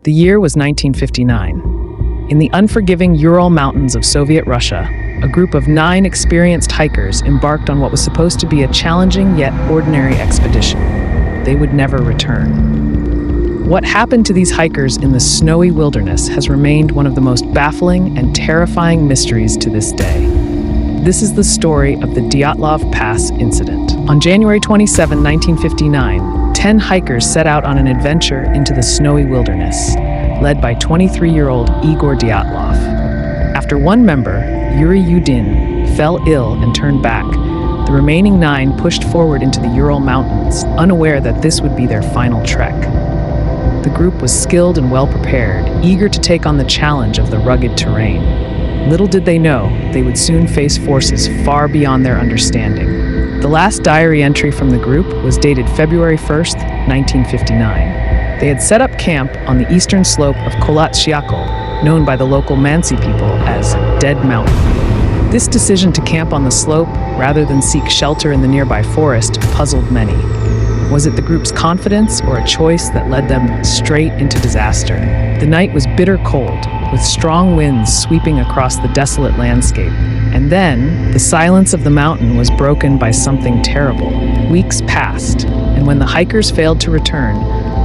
The year was 1959. In the unforgiving Ural Mountains of Soviet Russia, a group of 9 experienced hikers embarked on what was supposed to be a challenging yet ordinary expedition. They would never return. What happened to these hikers in the snowy wilderness has remained one of the most baffling and terrifying mysteries to this day. This is the story of the Dyatlov Pass Incident. On January 27, 1959, 10 hikers set out on an adventure into the snowy wilderness, led by 23-year-old Igor Dyatlov. After one member, Yuri Yudin, fell ill and turned back, the remaining 9 pushed forward into the Ural Mountains, unaware that this would be their final trek. The group was skilled and well-prepared, eager to take on the challenge of the rugged terrain. Little did they know, they would soon face forces far beyond their understanding. The last diary entry from the group was dated February 1st, 1959. They had set up camp on the eastern slope of Kolatshiakol, known by the local Mansi people as Dead Mountain. This decision to camp on the slope, rather than seek shelter in the nearby forest, puzzled many. Was it the group's confidence or a choice that led them straight into disaster? The night was bitter cold, with strong winds sweeping across the desolate landscape. And then, the silence of the mountain was broken by something terrible. Weeks passed, and when the hikers failed to return,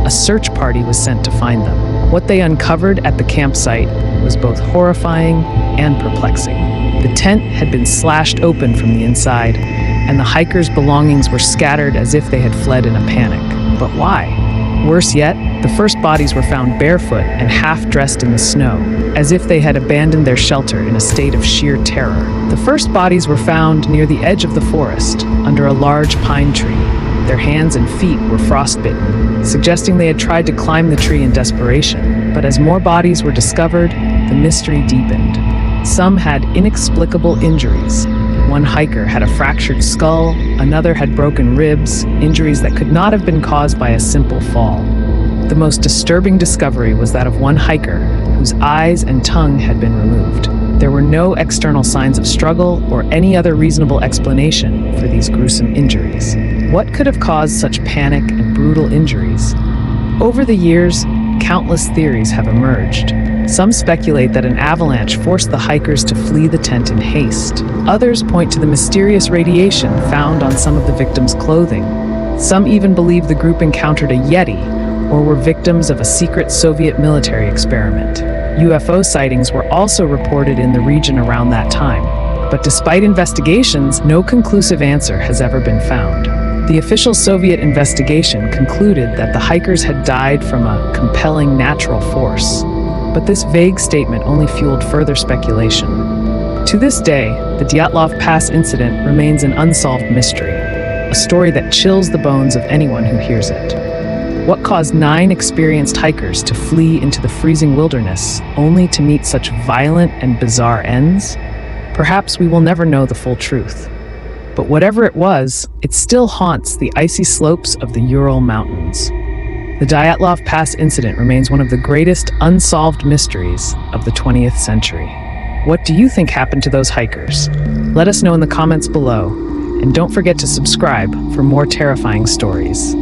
a search party was sent to find them. What they uncovered at the campsite was both horrifying and perplexing. The tent had been slashed open from the inside, and the hikers' belongings were scattered as if they had fled in a panic. But why? Worse yet, the first bodies were found barefoot and half-dressed in the snow, as if they had abandoned their shelter in a state of sheer terror. The first bodies were found near the edge of the forest, under a large pine tree. Their hands and feet were frostbitten, suggesting they had tried to climb the tree in desperation. But as more bodies were discovered, the mystery deepened. Some had inexplicable injuries. One hiker had a fractured skull, another had broken ribs, injuries that could not have been caused by a simple fall. The most disturbing discovery was that of one hiker, whose eyes and tongue had been removed. There were no external signs of struggle or any other reasonable explanation for these gruesome injuries. What could have caused such panic and brutal injuries? Over the years, countless theories have emerged. Some speculate that an avalanche forced the hikers to flee the tent in haste. Others point to the mysterious radiation found on some of the victims' clothing. Some even believe the group encountered a Yeti or were victims of a secret Soviet military experiment. UFO sightings were also reported in the region around that time. But despite investigations, no conclusive answer has ever been found. The official Soviet investigation concluded that the hikers had died from a compelling natural force. But this vague statement only fueled further speculation. To this day, the Dyatlov Pass Incident remains an unsolved mystery, a story that chills the bones of anyone who hears it. What caused 9 experienced hikers to flee into the freezing wilderness, only to meet such violent and bizarre ends? Perhaps we will never know the full truth. But whatever it was, it still haunts the icy slopes of the Ural Mountains. The Dyatlov Pass Incident remains one of the greatest unsolved mysteries of the 20th century. What do you think happened to those hikers? Let us know in the comments below, and don't forget to subscribe for more terrifying stories.